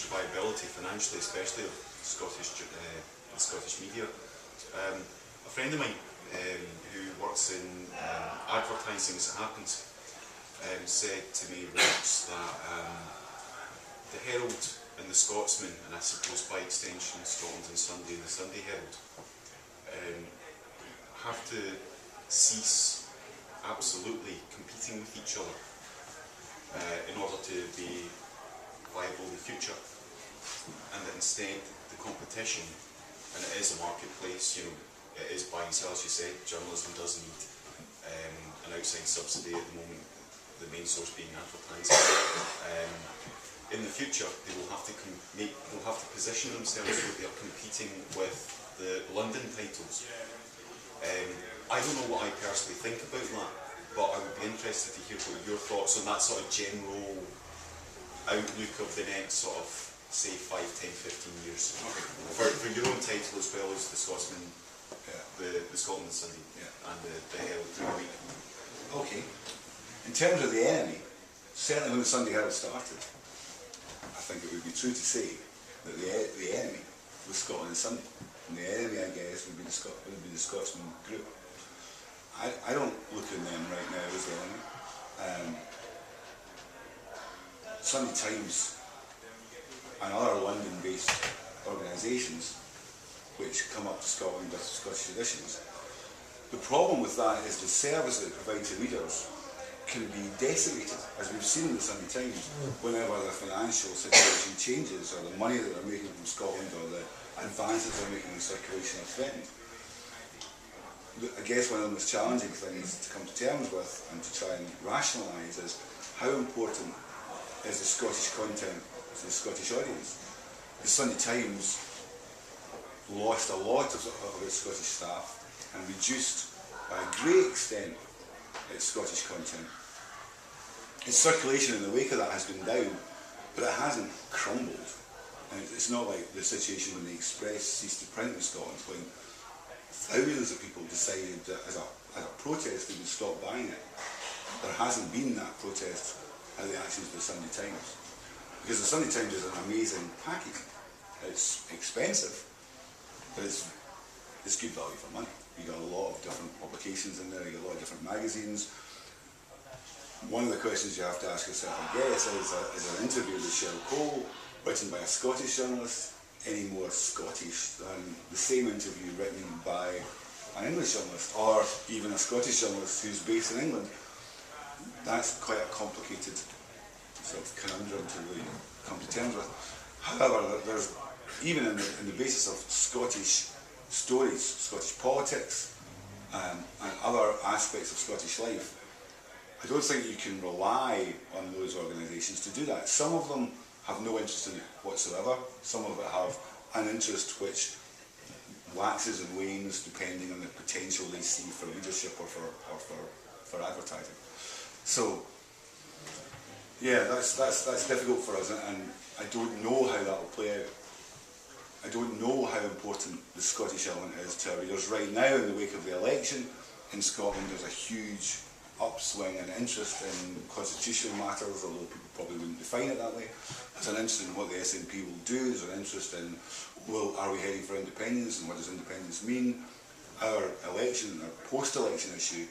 survivability financially, especially of the Scottish media. A friend of mine who works in advertising, as it happens, said to me once that the Herald and the Scotsman, and I suppose by extension Scotland and Sunday and the Sunday Herald, have to cease absolutely competing with each other in order to be viable in the future, and that instead the competition, and it is a marketplace, you know, it is buying and sell, as you said. Journalism does need an outside subsidy at the moment, the main source being advertising. In the future, they will have to position themselves so that they are competing with the London titles. I don't know what I personally think about that, but I would be interested to hear what your thoughts on that sort of general outlook of the next sort of, say, 5, 10, 15 years. Okay. For your own title as well as the Scotsman, the Scotland Sunday, and the Herald through the week. Okay. In terms of the enemy, certainly when the Sunday Herald started, I think it would be true to say that the enemy was Scotland and Sunday. And the enemy, I guess, would be the Scotsman group. I don't look at them right now as the enemy. Sunday Times and other London-based organisations which come up to Scotland with Scottish editions. The problem with that is the service that it provides to readers can be decimated, as we've seen in the Sunday Times, whenever the financial situation changes, or the money that they're making from Scotland, or the advances they're making in circulation are threatened. I guess one of the most challenging things to come to terms with and to try and rationalise is how important is the Scottish content to the Scottish audience. The Sunday Times lost a lot of its Scottish staff and reduced by a great extent its Scottish content. Its circulation in the wake of that has been down, but it hasn't crumbled. And it's not like the situation when the Express ceased to print in Scotland, when thousands of people decided that as a protest they would stop buying it. There hasn't been that protest at the actions of the Sunday Times. Because the Sunday Times is an amazing package. It's expensive, but it's good value for money. You got a lot of different publications in there, you got a lot of different magazines. One of the questions you have to ask yourself, I guess, is an interview with Cheryl Cole, written by a Scottish journalist, any more Scottish than the same interview written by an English journalist, or even a Scottish journalist who's based in England? That's quite a complicated sort of conundrum to really come to terms with. However, there's, even in the basis of Scottish stories, Scottish politics, and other aspects of Scottish life, I don't think you can rely on those organisations to do that. Some of them have no interest in it whatsoever. Some of it have an interest which waxes and wanes depending on the potential they see for leadership or for advertising. So, yeah, that's difficult for us, and I don't know how that will play out. I don't know how important the Scottish element is to our readers. Right now, in the wake of the election in Scotland, there's a huge upswing and interest in constitutional matters, although people probably wouldn't define it that way. There's an interest in what the SNP will do. There's an interest in, well, are we heading for independence, and what does independence mean? Our election, our post-election issue,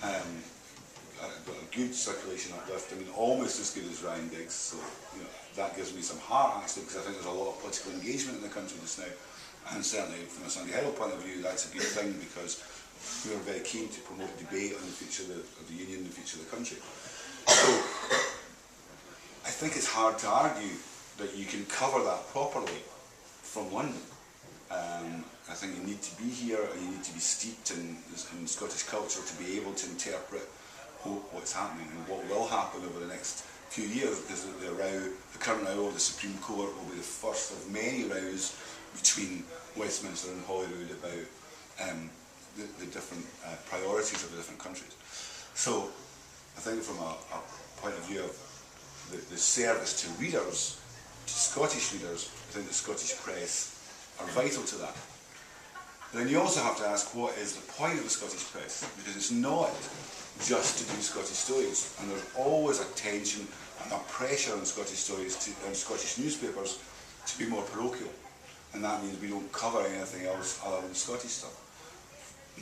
got a good circulation uplift. I mean, almost as good as Ryan Diggs. So, you know, that gives me some heart, actually, because I think there's a lot of political engagement in the country just now. And certainly, from a Sunday Herald point of view, that's a good thing, because we are very keen to promote debate on the future of the Union, the future of the country. So, I think it's hard to argue that you can cover that properly from London. I think you need to be here, and you need to be steeped in Scottish culture to be able to interpret what's happening and what will happen over the next few years, because the current row of the Supreme Court will be the first of many rows between Westminster and Holyrood about the different priorities of the different countries. So I think from a point of view of the service to readers, to Scottish readers, I think the Scottish press are vital to that. Then you also have to ask, what is the point of the Scottish press? Because it's not just to do Scottish stories, and there's always a tension and a pressure on Scottish stories and Scottish newspapers be more parochial, and that means we don't cover anything else other than Scottish stuff.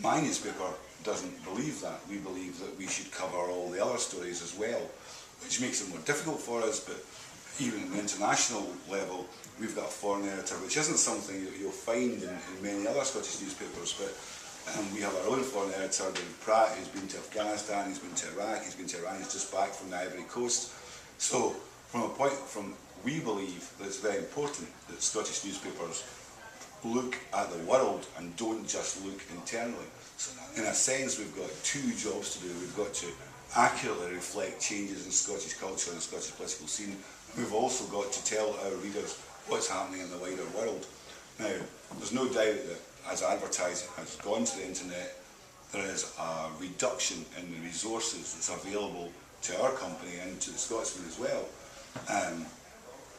My newspaper doesn't believe that. We believe that we should cover all the other stories as well, which makes it more difficult for us, but even at the international level, we've got a foreign editor, which isn't something that you'll find in many other Scottish newspapers, but we have our own foreign editor, David Pratt, who's been to Afghanistan, he's been to Iraq, he's been to Iran, he's just back from the Ivory Coast. So, we believe that it's very important that Scottish newspapers look at the world and don't just look internally. So in a sense, we've got two jobs to do. We've got to accurately reflect changes in Scottish culture and the Scottish political scene. We've also got to tell our readers what's happening in the wider world. Now, there's no doubt that as advertising has gone to the internet, there is a reduction in the resources that's available to our company and to the Scotsman as well,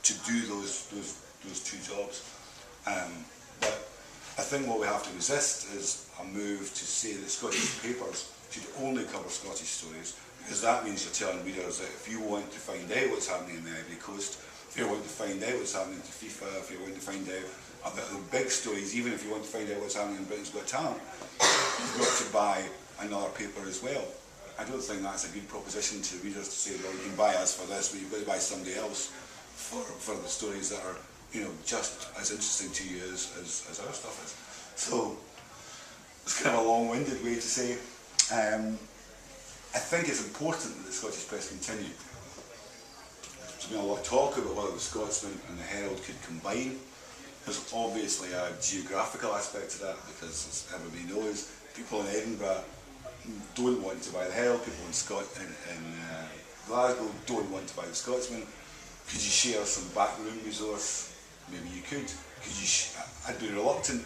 to do those two jobs. But I think what we have to resist is a move to say that Scottish papers should only cover Scottish stories, because that means you're telling readers that if you want to find out what's happening in the Ivory Coast, if you want to find out what's happening to FIFA, if you want to find out about the big stories, even if you want to find out what's happening in Britain's Got Talent, you've got to buy another paper as well. I don't think that's a good proposition to readers to say, well, you can buy us for this, but you've got to buy somebody else for the stories that are, you know, just as interesting to you as our stuff is. So it's kind of a long-winded way to say, I think it's important that the Scottish press continue. There's been a lot of talk about whether the Scotsman and the Herald could combine. There's obviously a geographical aspect to that, because as everybody knows, people in Edinburgh don't want to buy the Herald, people in Glasgow don't want to buy the Scotsman. Could you share some backroom resource? Maybe you could. I'd be reluctant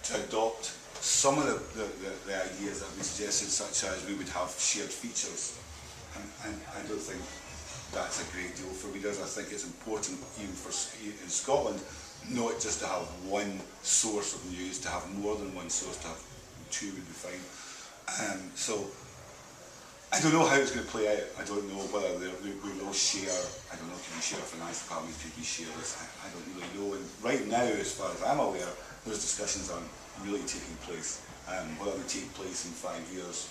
to adopt some of the ideas that we suggested, such as we would have shared features. And I don't think that's a great deal for readers. I think it's important, even in Scotland, not just to have one source of news, to have more than one source, to have two would be fine. So I don't know how it's going to play out. I don't know whether we will share, I don't know, can we share finance departments, can we share this? I don't really know. And right now, as far as I'm aware, those discussions aren't really taking place. Whether they take place in 5 years,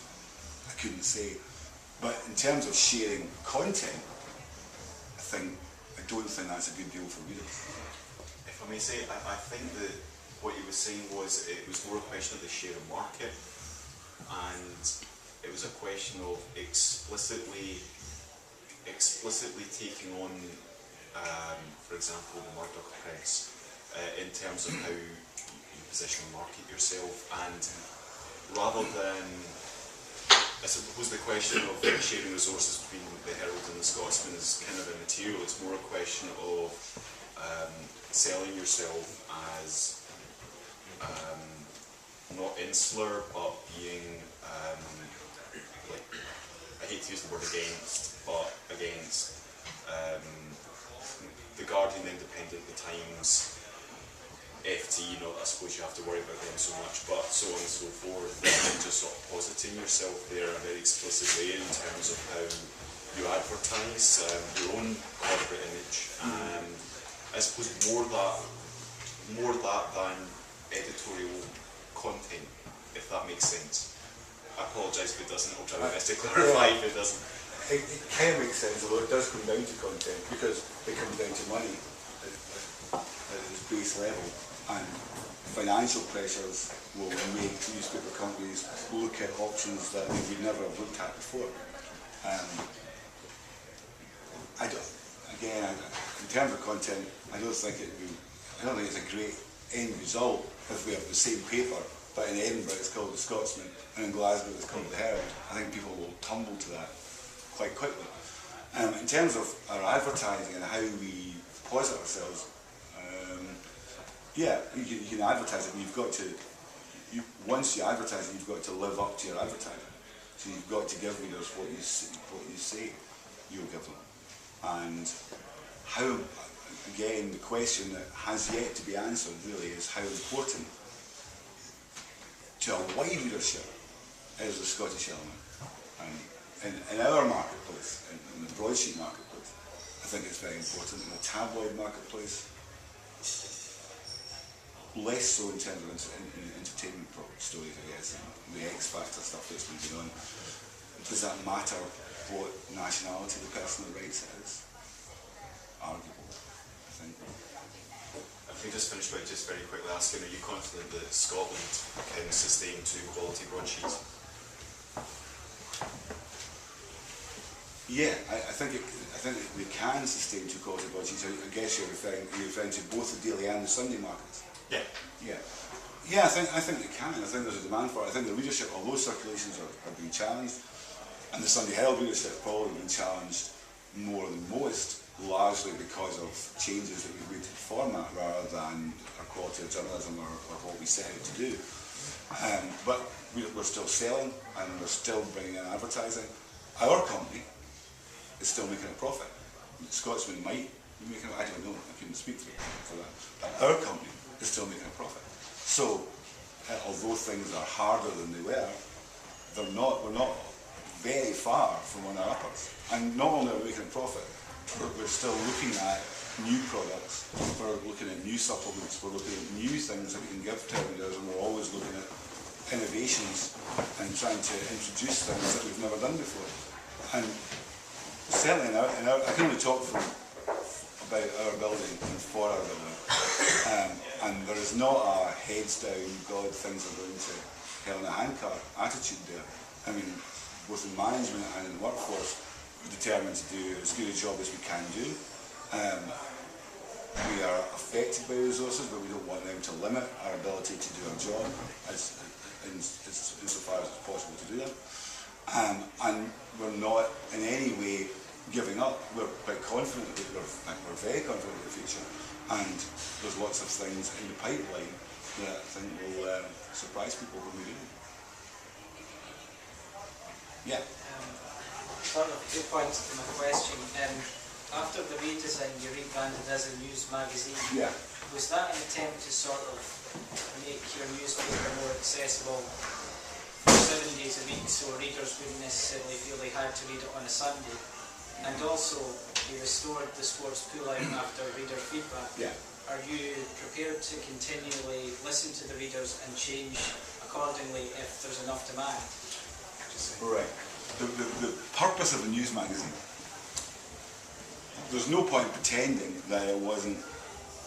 I couldn't say. But in terms of sharing content, I don't think that's a good deal for readers. If I may say, I think that what you were saying was it was more a question of the share of market, and it was a question of explicitly taking on, for example, the Murdoch press in terms of how you position and market yourself, and rather than, I suppose the question of sharing resources between the Herald and the Scotsman is kind of immaterial. It's more a question of selling yourself as not insular, but being like, I hate to use the word against, but against the Guardian, the Independent, the Times, FT. You know, I suppose you have to worry about them so much, but so on and so forth, and just sort of positing yourself there in a very explicit way in terms of how you advertise your own corporate image, and I suppose more that than editorial content, if that makes sense. I apologise if it doesn't. I'll try my best to clarify if it doesn't. It kind of makes sense, although it does come down to content, because it comes down to money at its base level, and financial pressures will make newspaper companies look at options that they would never have looked at before. In terms of content, I don't think it's a great end result if we have the same paper, but in Edinburgh it's called the Scotsman, and in Glasgow it's called the Herald. I think people will tumble to that quite quickly. In terms of our advertising and how we posit ourselves, you can advertise it, but you've got to, once you advertise it, you've got to live up to your advertising. So you've got to give readers what you say you'll give them. And how, again, the question that has yet to be answered really is how important to a wide readership is the Scottish element. And in our marketplace, in the broadsheet marketplace, I think it's very important. In the tabloid marketplace, less so in terms of entertainment stories, I guess, and the X Factor stuff that's been going on. Does that matter what nationality the person that writes it is? Arguable, I think. If we just finish by just very quickly asking, are you confident that Scotland can sustain 2 quality broadsheets? Yeah, I think we can sustain 2 quality broadsheets. I guess you're referring to both the daily and the Sunday markets. Yeah. Yeah. Yeah, I think it can. I think there's a demand for it. I think the readership, although circulations are being challenged, and the Sunday Herald readership has probably been challenged more than most, largely because of changes that we've made to the format rather than our quality of journalism or what we set out to do. But we're still selling and we're still bringing in advertising. Our company is still making a profit. Scotsman might be making, I don't know, I couldn't speak for that. But our company is still making a profit. So, although things are harder than they were, we're not very far from on our uppers. And not only are we making a profit, we're still looking at new products, we're looking at new supplements, we're looking at new things that we can give to our readers, and we're always looking at innovations and trying to introduce things that we've never done before. And certainly I can only talk about our building and for our building, and there is not a heads down, God, things are going to hell in a handcart attitude there. I mean, both in management and in the workforce, we're determined to do as good a job as we can do. We are affected by resources, but we don't want them to limit our ability to do our job insofar as it's possible to do that. And we're not in any way giving up. We're quite confident that we're very confident in the future, and there's lots of things in the pipeline that I think will surprise people when we do. Yeah. Sort of 2 points to my question. After the redesign, you rebranded as a news magazine. Yeah. Was that an attempt to sort of make your newspaper more accessible for 7 days a week, so readers wouldn't necessarily feel they had to read it on a Sunday? And also, you restored the sports pull-out after reader feedback. Yeah. Are you prepared to continually listen to the readers and change accordingly if there's enough demand? Right. The purpose of a news magazine, there's no point pretending that it wasn't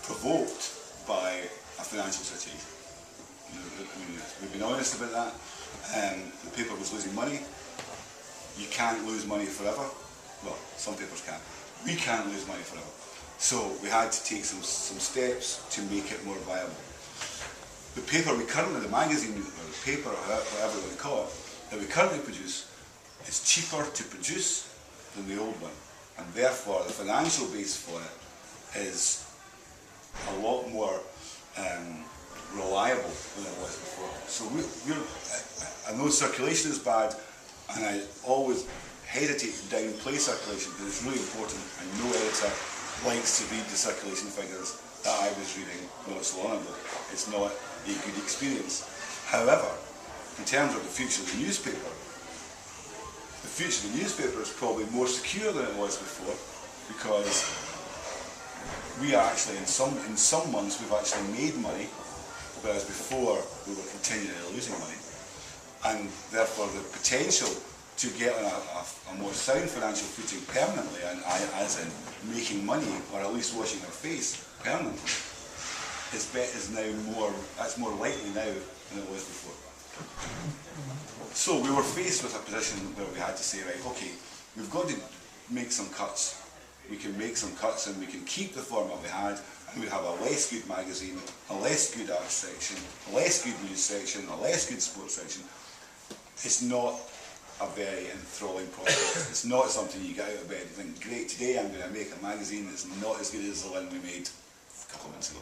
provoked by a financial situation. I mean, we've been honest about that. The paper was losing money. You can't lose money forever. Well, some papers can. We can't lose money forever. So we had to take some steps to make it more viable. The paper we currently, the magazine, or the paper, or whatever you want to call it, that we currently produce is cheaper to produce than the old one. And therefore, the financial base for it is a lot more reliable than it was before. So I know circulation is bad, and I always hesitate to downplay circulation because it's really important, and no editor likes to read the circulation figures that I was reading not so long ago. It's not a good experience. However, in terms of the future of the newspaper is probably more secure than it was before, because we are actually in some months we've actually made money, whereas before we were continually losing money, and therefore the potential to get on a more sound financial footing permanently, and as in making money or at least washing our face permanently, is now more likely now than it was before. So we were faced with a position where we had to say, right, okay, we've got to make some cuts. We can make some cuts and we can keep the format we had, and we'd have a less good magazine, a less good arts section, a less good news section, a less good sports section. It's not a very enthralling prospect. It's not something you get out of bed and think, great, today I'm going to make a magazine that's not as good as the one we made a couple of months ago.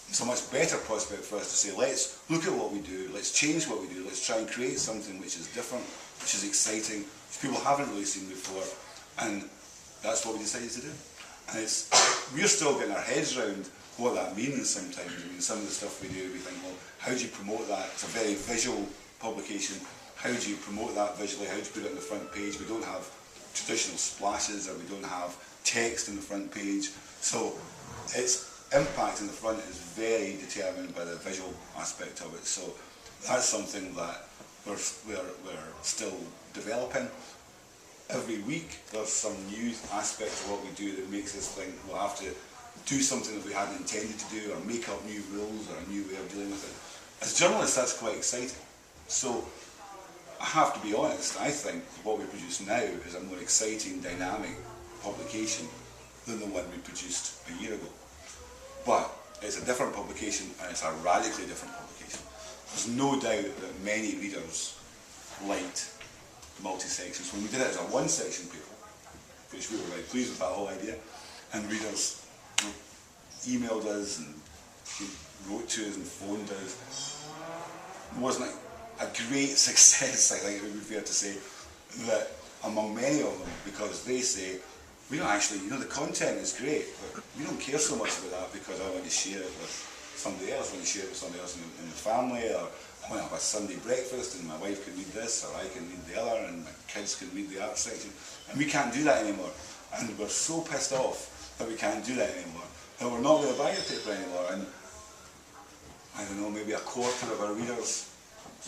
It's a much better prospect for us to say, let's look at what we do, let's change what we do, let's try and create something which is different, which is exciting, which people haven't really seen before, and that's what we decided to do. And we're still getting our heads around what that means sometimes. I mean, some of the stuff we do, we think, well, how do you promote that? It's a very visual publication. How do you promote that visually? How do you put it on the front page? We don't have traditional splashes, or we don't have text on the front page. So it's impact in the front is very determined by the visual aspect of it. So that's something that we're still developing. Every week there's some new aspect of what we do that makes us think we'll have to do something that we hadn't intended to do, or make up new rules or a new way of dealing with it. As journalists, that's quite exciting. So I have to be honest, I think what we produce now is a more exciting, dynamic publication than the one we produced a year ago. But it's a different publication, and it's a radically different publication. There's no doubt that many readers liked multi-sections. When we did it as a one-section paper, which we were very pleased with that whole idea, and readers emailed us and wrote to us and phoned us, it wasn't a great success, I think it would be fair to say, that among many of them, because they say, we don't actually, the content is great, but we don't care so much about that because I want to share it with somebody else, I want to share it with somebody else in the family, or I want to have a Sunday breakfast and my wife can read this, or I can read the other, and my kids can read the art section. And we can't do that anymore. And we're so pissed off that we can't do that anymore, that we're not going to buy the paper anymore. And I don't know, maybe a quarter of our readers,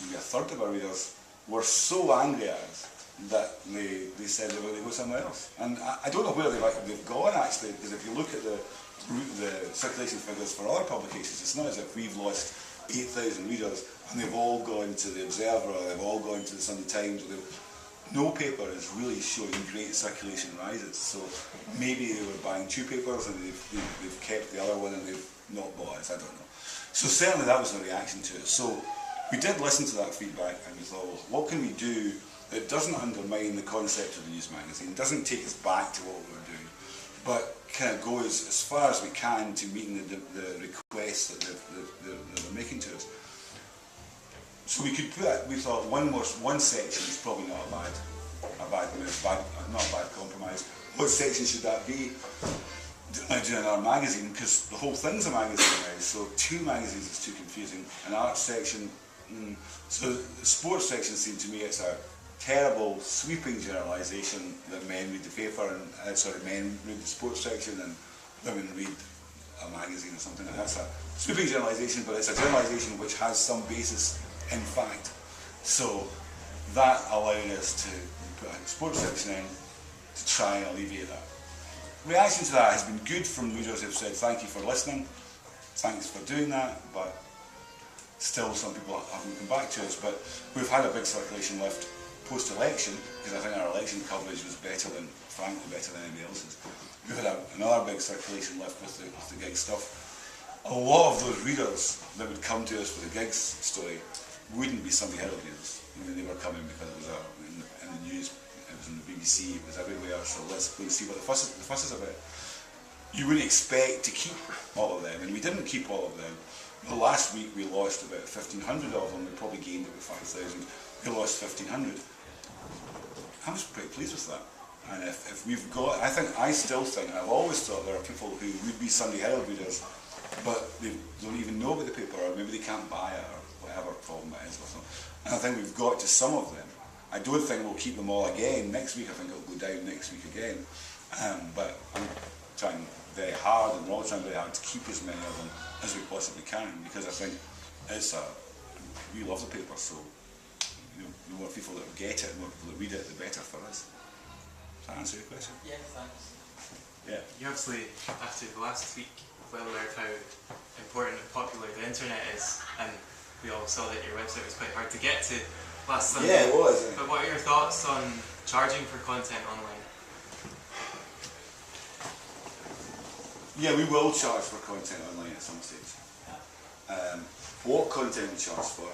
maybe a third of our readers, were so angry at us that they said they were going to go somewhere else. And I don't know where they've gone actually, because if you look at the circulation figures for other publications, it's not as if we've lost 8,000 readers and they've all gone to the Observer, or they've all gone to the Sunday Times. No paper is really showing great circulation rises. So maybe they were buying 2 papers and they've kept the other one and they've not bought us, I don't know. So certainly that was the reaction to it. So we did listen to that feedback and we thought, well, what can we do that doesn't undermine the concept of the news magazine, doesn't take us back to what we were doing, but kind of goes as far as we can to meeting the requests that they're making to us. So we could put, we thought one section is probably not a bad compromise. What section should that be? Doing our magazine, because the whole thing's a magazine now, so 2 magazines is too confusing. An art section, so the sports section seemed to me it's a terrible sweeping generalisation that men read the paper and men read the sports section and women read a magazine or something. That's a sweeping generalisation, but it's a generalisation which has some basis in fact. So that allowed us to put a sports section in to try and alleviate that. Reaction to that has been good from readers who've said thank you for listening, thanks for doing that, but still some people haven't come back to us. But we've had a big circulation lift post-election, because I think our election coverage was frankly better than anybody else's. We've had another big circulation lift with the gig stuff. A lot of those readers that would come to us for the gigs story wouldn't be Sunday Herald readers. They were coming because it was in the news, it was in the BBC, it was everywhere, so let's go and see what the fuss is about. You wouldn't expect to keep all of them, and we didn't keep all of them. Well, last week we lost about 1,500 of them, we probably gained about 5,000. We lost 1,500. I was pretty pleased with that. And if we've got, I still think, I've always thought there are people who would be Sunday Herald readers, but they don't even know about the paper, or maybe they can't buy it, or whatever problem it is with them. And I think we've got to some of them. I don't think we'll keep them all again. Next week I think it'll go down next week again. But I'm trying very hard, and we're all trying very hard to keep as many of them as we possibly can, because I think we love the paper, so the more people that get it, the more people that read it, the better for us. Does that answer your question? Yeah, thanks. Yeah. You obviously, after the last week, well aware of how important and popular the internet is, and we all saw that your website was quite hard to get to last Sunday. Yeah, it was. But what are your thoughts on charging for content online? Yeah, we will charge for content online at some stage. What content we charge for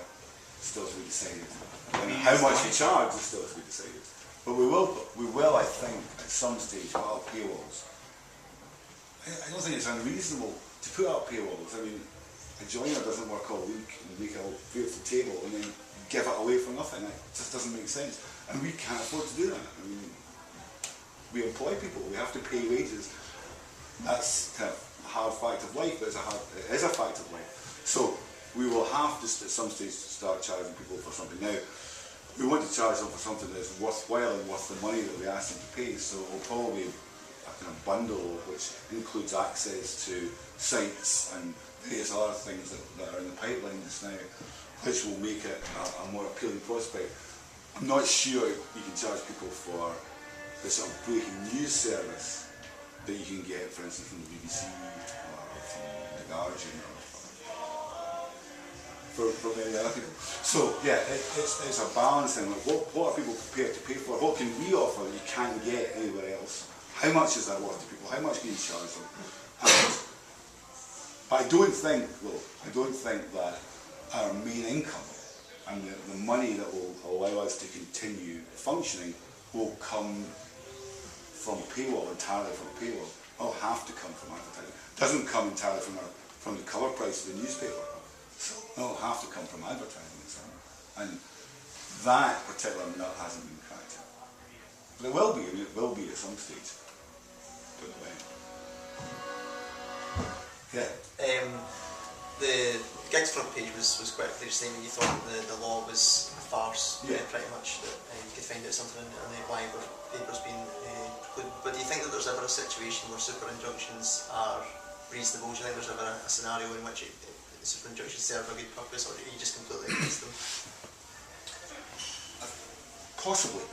still to be decided. And how much we charge is still to be decided. But we will, I think, at some stage put up paywalls. I don't think it's unreasonable to put up paywalls. I mean, a joiner doesn't work all week and make a beautiful table and then give it away for nothing. It just doesn't make sense. And we can't afford to do that. I mean, we employ people, we have to pay wages. That's kind of a hard fact of life, but it is a fact of life. So we will have to, at some stage, start charging people for something. Now, we want to charge them for something that is worthwhile and worth the money that we ask them to pay, so it will probably be a kind of bundle which includes access to sites and various other things that are in the pipeline just now, which will make it a more appealing prospect. I'm not sure you can charge people for the sort of breaking news service that you can get, for instance, from the BBC or from the Guardian or for many other people. So yeah, it's a balance thing. Like what are people prepared to pay for? What can we offer that you can't get anywhere else? How much is that worth to people? How much can you charge them? But I don't think that our main income and the money that will allow us to continue functioning will come from paywall, entirely from paywall. It'll have to come from advertising. It doesn't come entirely from the cover price of the newspaper. So it'll have to come from advertising itself. And that particular nut hasn't been cracked yet. But it will be, and it will be at some stage. Put it away. Yeah. The Gig's front page was quite a clear statement. You thought the law was a farce, pretty much, that you could find out something in the Bible papers being precluded. But do you think that there's ever a situation where super injunctions are reasonable? Do you think there's ever a scenario in which super injunctions serve a good purpose, or are you just completely against them? Possibly.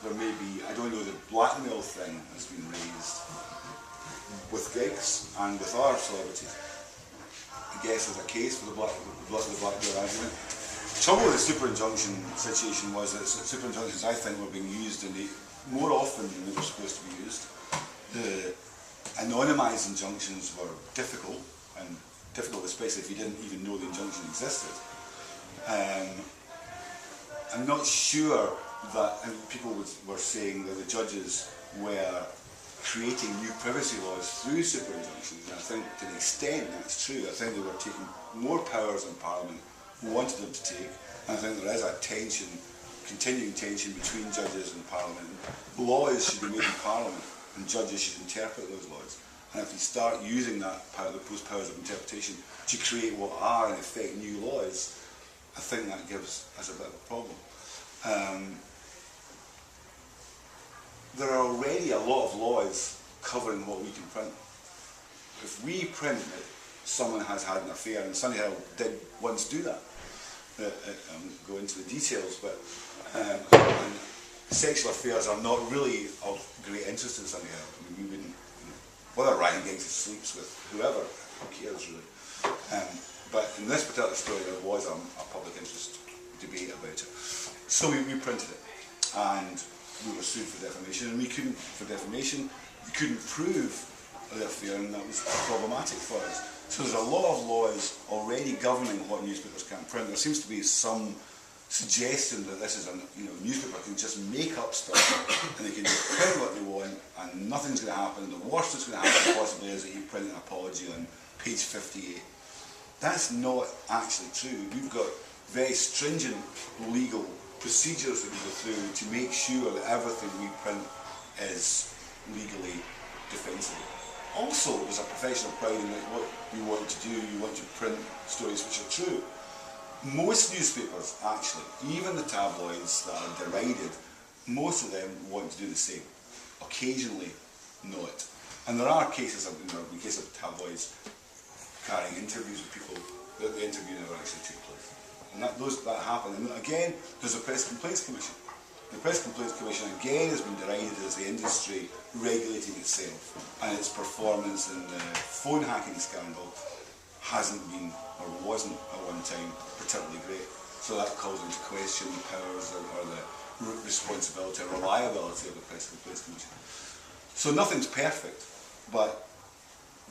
There may be, I don't know, the blackmail thing has been raised with gigs and with other celebrities. I guess there's a case for the blackmail argument. The trouble with the super injunction situation was that super injunctions, I think, were being used more often than they were supposed to be used. The anonymised injunctions were difficult, especially if you didn't even know the injunction existed. I'm not sure that people were saying that the judges were creating new privacy laws through super injunctions, and I think to an extent that's true. I think they were taking more powers than Parliament wanted them to take, and I think there is a tension, continuing tension between judges and Parliament. Laws should be made in Parliament, and judges should interpret those laws. And if you start using those powers of interpretation to create what are in effect new laws, I think that gives us a bit of a problem. There are already a lot of laws covering what we can print. If we print that someone has had an affair, and Sunday Herald did once do that, I won't go into the details, but sexual affairs are not really of great interest in Sunday Herald. I mean, we wouldn't, whether Ryan Giggs sleeps with whoever, who cares really. But in this particular story, there was a public interest debate about it. So we printed it, and we were sued for defamation, and we couldn't prove the affair, and that was problematic for us. So there's a lot of laws already governing what newspapers can print. There seems to be some suggestion that this is newspaper can just make up stuff and they can just print what they want and nothing's going to happen. The worst that's going to happen possibly is that you print an apology on page 58. That's not actually true. We've got very stringent legal procedures that we go through to make sure that everything we print is legally defensible. Also, there's a professional pride in what we want to do. You want to print stories which are true. Most newspapers, actually, even the tabloids that are derided, most of them want to do the same. Occasionally, not. And there are cases, in the case of tabloids, carrying interviews with people that the interview never actually took place. And that happened. And again, there's a Press Complaints Commission. The Press Complaints Commission again has been derided as the industry regulating itself, and its performance in the phone hacking scandal hasn't been, or wasn't at one time, particularly great. So that calls into question the powers or the responsibility or reliability of the Press Complaints Commission. So nothing's perfect, but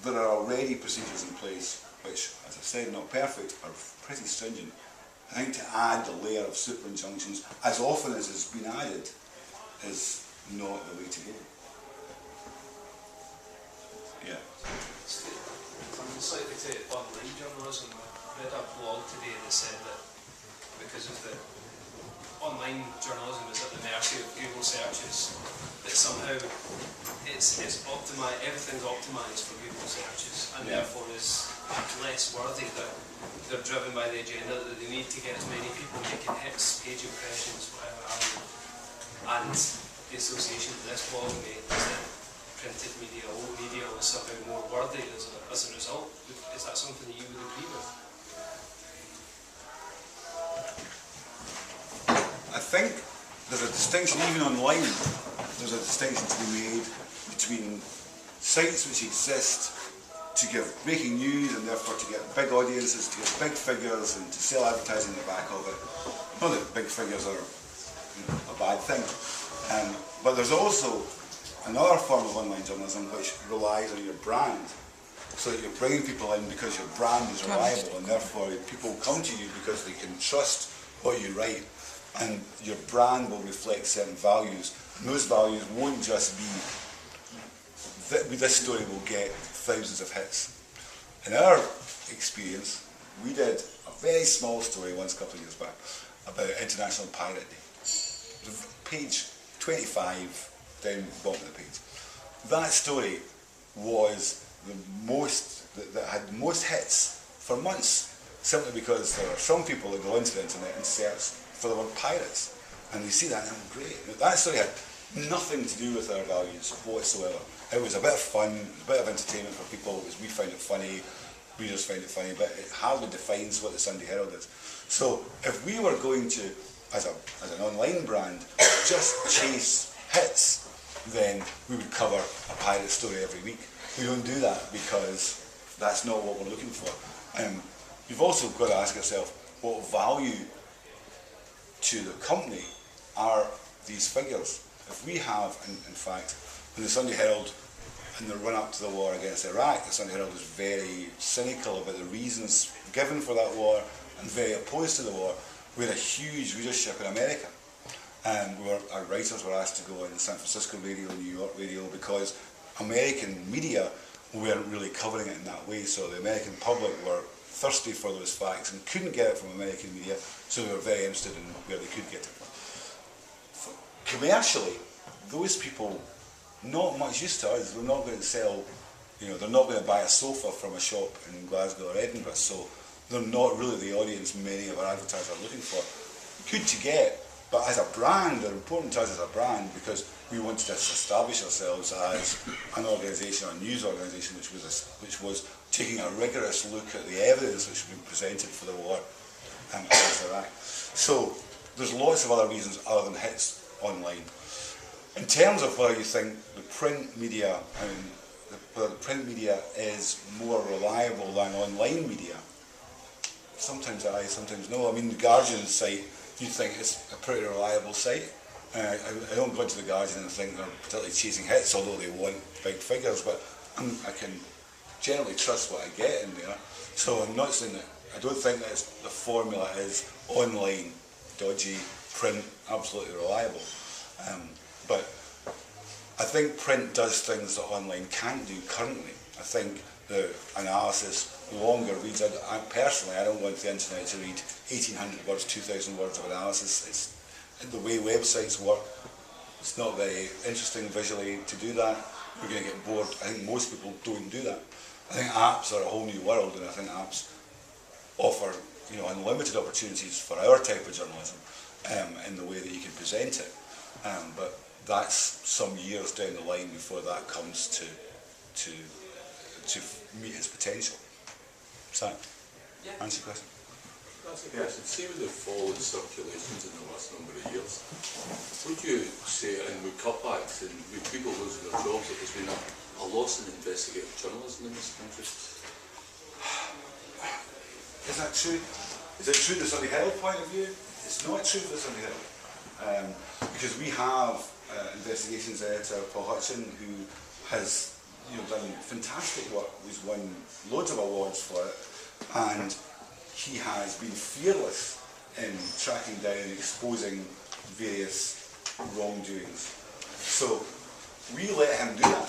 there are already procedures in place which, as I said, not perfect, are pretty stringent. I think to add the layer of super injunctions as often as it's been added is not the way to go. Yeah. Slightly to online journalism, I read a blog today that said that because of the online journalism is at the mercy of Google searches, that somehow everything's optimised for Google searches, and therefore is less worthy, that they're driven by the agenda that they need to get as many people making hits, page impressions, whatever have you. And the association that this blog made is that printed media, old flooded as a result. Is that something that you would agree with? I think there's a distinction, even online, there's a distinction to be made between sites which exist to give breaking news and therefore to get big audiences, to get big figures and to sell advertising in the back of it. Not that big figures are a bad thing, but there's also another form of online journalism which relies on your brand. So that you're bringing people in because your brand is reliable and therefore people come to you because they can trust what you write and your brand will reflect certain values. And those values won't just be this story will get thousands of hits. In our experience, we did a very small story once a couple of years back about International Pirate Day. Page 25 down the bottom of the page. That story was the most, that had the most hits for months, simply because there are some people that go into the internet and search for the word pirates. And they see that and great. That story had nothing to do with our values whatsoever. It was a bit of fun, a bit of entertainment for people. We found it funny, readers found it funny, but it hardly defines what the Sunday Herald is. So if we were going to, as an online brand, just chase hits, then we would cover a pirate story every week. We don't do that because that's not what we're looking for. You've also got to ask yourself, what value to the company are these figures? If we have, in fact, in the Sunday Herald, in the run-up to the war against Iraq, the Sunday Herald was very cynical about the reasons given for that war and very opposed to the war. We had a huge readership in America. Our writers were asked to go on San Francisco radio and New York radio because American media weren't really covering it in that way, so the American public were thirsty for those facts and couldn't get it from American media, so they were very interested in where they could get it from. Commercially, those people, not much use to us. They're not going to sell, they're not going to buy a sofa from a shop in Glasgow or Edinburgh, so they're not really the audience many of our advertisers are looking for. Good to get, but as a brand, they're important to us as a brand because we wanted to establish ourselves as an organisation, a news organisation, which was taking a rigorous look at the evidence which had been presented for the war against Iraq. So there's lots of other reasons other than hits online. In terms of whether you think the print media, whether the print media is more reliable than online media, sometimes aye, sometimes no. The Guardian site, you think it's a pretty reliable site. I don't go into the Guardian and think they're particularly chasing hits, although they want big figures, but I can generally trust what I get in there. So I'm not saying that, I don't think that the formula is online, dodgy, print, absolutely reliable. But I think print does things that online can't do currently. I think the analysis, longer reads, personally, I don't go into the internet to read 1,800 words, 2,000 words of analysis. It's the way websites work. It's not very interesting visually to do that. You're going to get bored. I think most people don't do that. I think apps are a whole new world, and I think apps offer unlimited opportunities for our type of journalism in the way that you can present it. But that's some years down the line before that comes to meet its potential. Does that answer your question? That's a question. See with the fall in circulations in the last number of years, would you say, and with cutbacks and with people losing their jobs, that there's been a loss in investigative journalism in this country? Is that true? Is it true the Sunday Herald point of view? It's not true for the Sunday Herald. Because we have investigations editor Paul Hutchin, who has done fantastic work. He's won loads of awards for it, and he has been fearless in tracking down and exposing various wrongdoings. So we let him do that.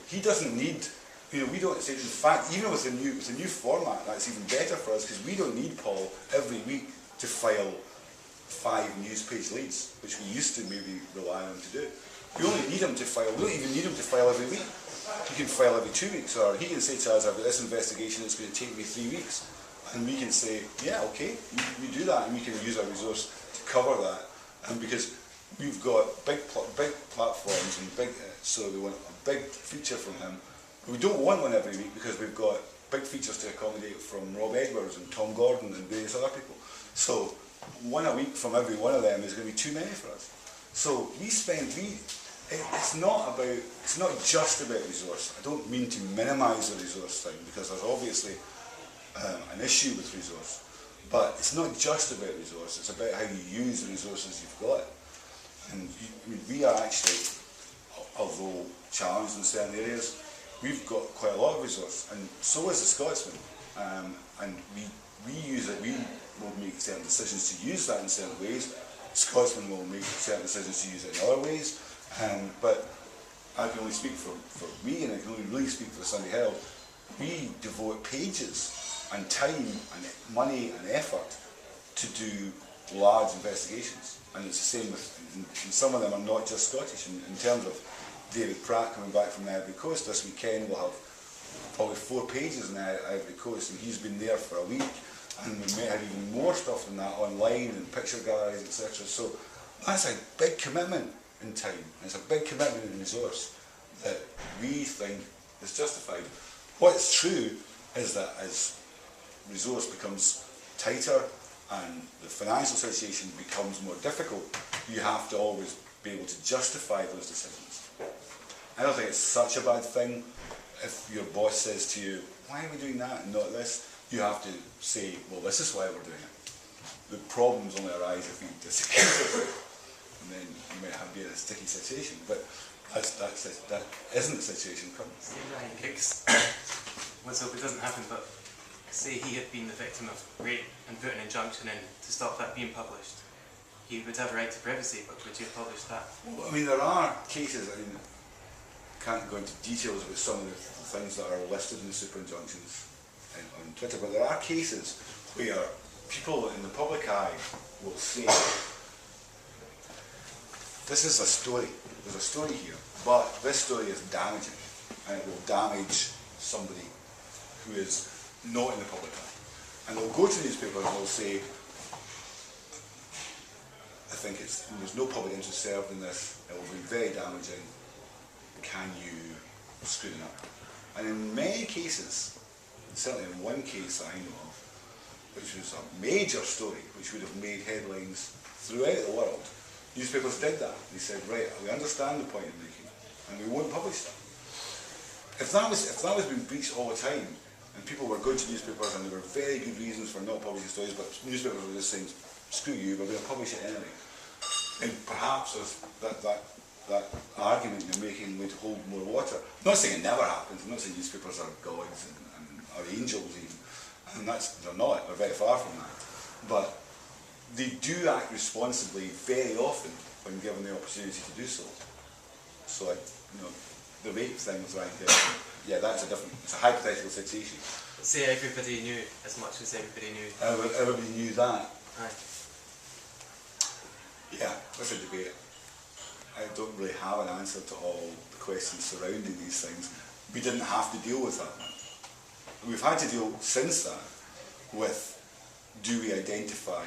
He doesn't need, we don't say, in fact, even with the new format, that's even better for us, because we don't need Paul every week to file 5 news page leads, which we used to maybe rely on to do. We only need him to file, we don't even need him to file every week. He can file every 2 weeks, or he can say to us, I've got this investigation, it's going to take me 3 weeks. And we can say, yeah, okay, we do that, and we can use our resource to cover that. And because we've got big platforms and so we want a big feature from him, We don't want one every week because we've got big features to accommodate from Rob Edwards and Tom Gordon and various other people. So one a week from every one of them is going to be too many for us. So it's not just about resource. I don't mean to minimise the resource thing because there's obviously an issue with resource. But it's not just about resource, it's about how you use the resources you've got. And we are actually, although challenged in certain areas, we've got quite a lot of resource, and so is the Scotsman. And we use it, we will make certain decisions to use that in certain ways. Scotsman will make certain decisions to use it in other ways. But I can only speak for me, and I can only really speak for the Sunday Herald. We devote pages and time and money and effort to do large investigations, and it's the same with, and some of them are not just Scottish. In terms of David Pratt coming back from the Ivory Coast this weekend, we'll have probably 4 pages in the Ivory Coast, and he's been there for a week, and we may have even more stuff than that online and picture galleries, etc. So that's a big commitment in time, it's a big commitment in resource that we think is justified. What's true is that as resource becomes tighter and the financial situation becomes more difficult, you have to always be able to justify those decisions. I don't think it's such a bad thing if your boss says to you, why are we doing that and not this? You have to say, well, this is why we're doing it. The problems only arise if you disagree with it, and then you might be in a sticky situation, but that isn't the situation currently. Say Ryan Giggs, let's hope it doesn't happen, but say he had been the victim of rape and put an injunction in to stop that being published. He would have a right to privacy, but would you have published that? Well, I mean, there are cases, I can't go into details about some of the things that are listed in the super injunctions on Twitter, but there are cases where people in the public eye will say, this is a story, there's a story here, but this story is damaging, and it will damage somebody who is not in the public eye. And they'll go to newspapers and they'll say, I think there's no public interest served in this, it will be very damaging, can you screw it up? And in many cases, certainly in one case I know of, which was a major story, which would have made headlines throughout the world, newspapers did that. They said, right, we understand the point you're making, and we won't publish that. If that was being breached all the time, and people were going to newspapers and there were very good reasons for not publishing stories, but newspapers were just saying, screw you, we're going to publish it anyway. And perhaps that argument you're making would hold more water. I'm not saying it never happens, I'm not saying newspapers are gods and are angels even, and they're not, they're very far from that. But they do act responsibly very often when given the opportunity to do so. So, the rape thing was right there. Yeah, it's a hypothetical situation. Say everybody knew as much as everybody knew. Everybody knew that. Aye. Yeah, that's a debate. I don't really have an answer to all the questions surrounding these things. We didn't have to deal with that one. We've had to deal since that with, do we identify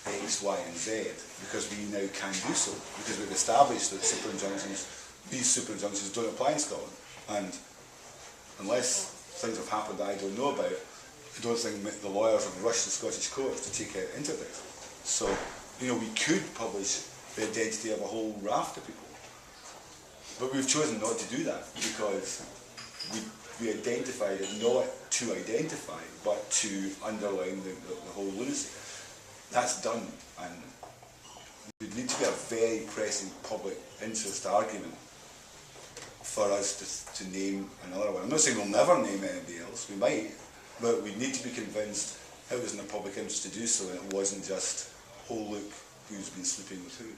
X, Y and Z, because we now can do so, because we've established that these super injunctions don't apply in Scotland, and unless things have happened that I don't know about, I don't think the lawyers have rushed the Scottish courts to take out interdicts. So, we could publish the identity of a whole raft of people, but we've chosen not to do that because we identified it not to identify, but to underline the whole lunacy. That's done, and there would need to be a very pressing public interest argument for us to name another one. I'm not saying we'll never name anybody else, we might, but we need to be convinced it was in the public interest to do so, and it wasn't just, oh look, who's been sleeping with who.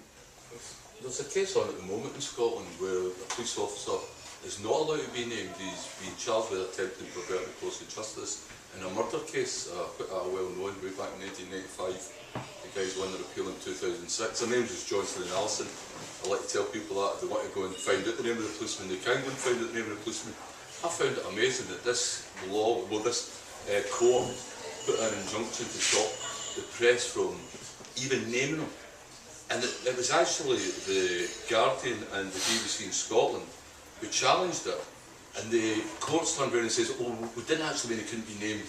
There's a case on at the moment in Scotland where a police officer is not allowed to be named. He's been charged with attempting to pervert the course of justice in a murder case, quite well-known, way back in 1995. The guy's won the appeal in 2006. Their name was Johnson and Allison. I like to tell people that if they want to go and find out the name of the policeman, they can go and find out the name of the policeman. I found it amazing that this court put an injunction to stop the press from even naming him. And it was actually the Guardian and the BBC in Scotland who challenged it And the courts turned around and says, oh, we didn't actually mean it couldn't be named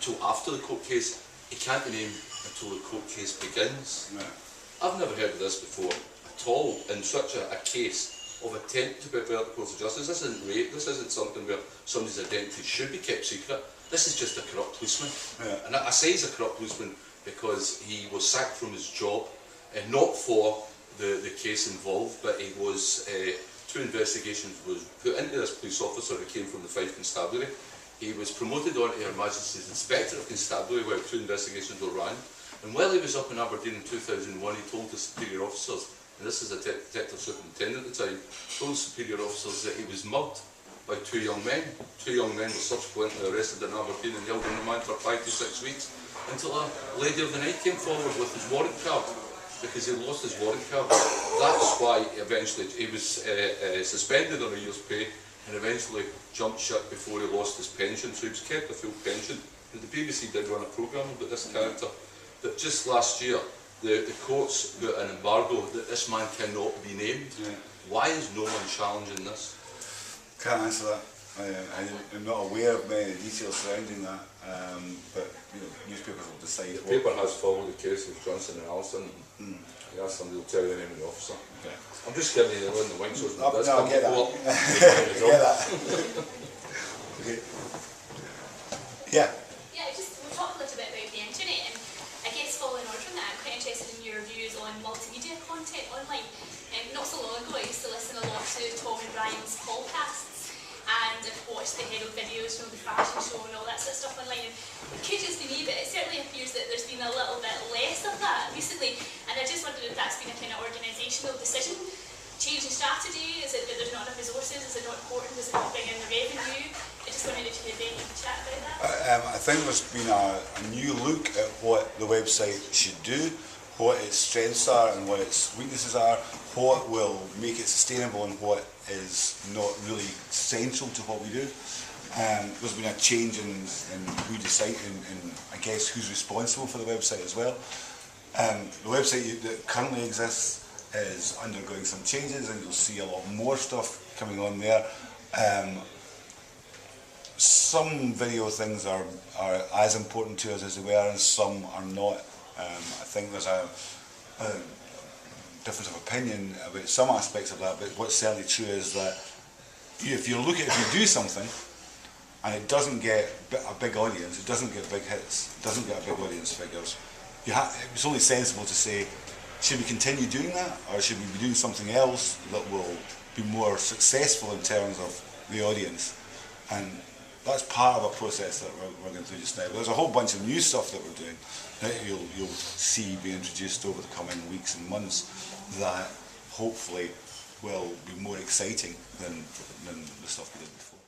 till after the court case. It can't be named until the court case begins. Yeah. I've never heard of this before at all in such a case of attempt to pervert the course of justice. This isn't rape, this isn't something where somebody's identity should be kept secret. This is just a corrupt policeman. Yeah. And I say he's a corrupt policeman because he was sacked from his job, not for the case involved, but he was, two investigations was put into this police officer who came from the Fife Constabulary. He was promoted on to Her Majesty's Inspector of Constabulary while two investigations were run. And while he was up in Aberdeen in 2001, he told the superior officers, and this is a detective superintendent at the time, told the superior officers that he was mugged by two young men. Two young men were subsequently arrested in Aberdeen and held in remand for 5 to 6 weeks until a lady of the night came forward with his warrant card because he lost his warrant card. That's why eventually he was suspended on a year's pay and eventually jumped ship before he lost his pension, so he was kept a full pension. And the BBC did run a programme about this character, that just last year the courts put an embargo that this man cannot be named. Yeah. Why is no one challenging this? Can't answer that. I'm not aware of many details surrounding that, but you know, newspapers will decide. The paper has followed the case of Johnson and Allison. Yes, somebody will tell you the name of the officer. Okay. I'm just giving you the one the wing so No, this I get that. well, I get that. Okay. Yeah. Yeah, we'll talk a little bit about the internet, and I guess following on from that, I'm quite interested in your views on multimedia content online. Not so long ago, I used to listen a lot to Tom and Brian's podcasts, and I've watched the Herald videos from the fashion show and all that sort of stuff online. And it could just be me, but it certainly appears that there's been a little bit less of that recently. And I just wondered if that's been a kind of organisational decision, change in strategy. Is it that there's not enough resources? Is it not important? Does it not bring in the revenue? I just wondered if you could chat about that. I think there's been a new look at what the website should do, what its strengths are and what its weaknesses are, what will make it sustainable and what is not really central to what we do. There's been a change in who decides and I guess who's responsible for the website as well. The website that currently exists is undergoing some changes and you'll see a lot more stuff coming on there. Some video things are as important to us as they were and some are not. I think there's a difference of opinion about some aspects of that, but what's certainly true is that if you do something and it doesn't get a big audience, it doesn't get big hits, it doesn't get a big audience figures, it's only sensible to say, should we continue doing that, or should we be doing something else that will be more successful in terms of the audience? And that's part of a process that we're going through just now. But there's a whole bunch of new stuff that we're doing that you'll see be introduced over the coming weeks and months that hopefully will be more exciting than the stuff we did before.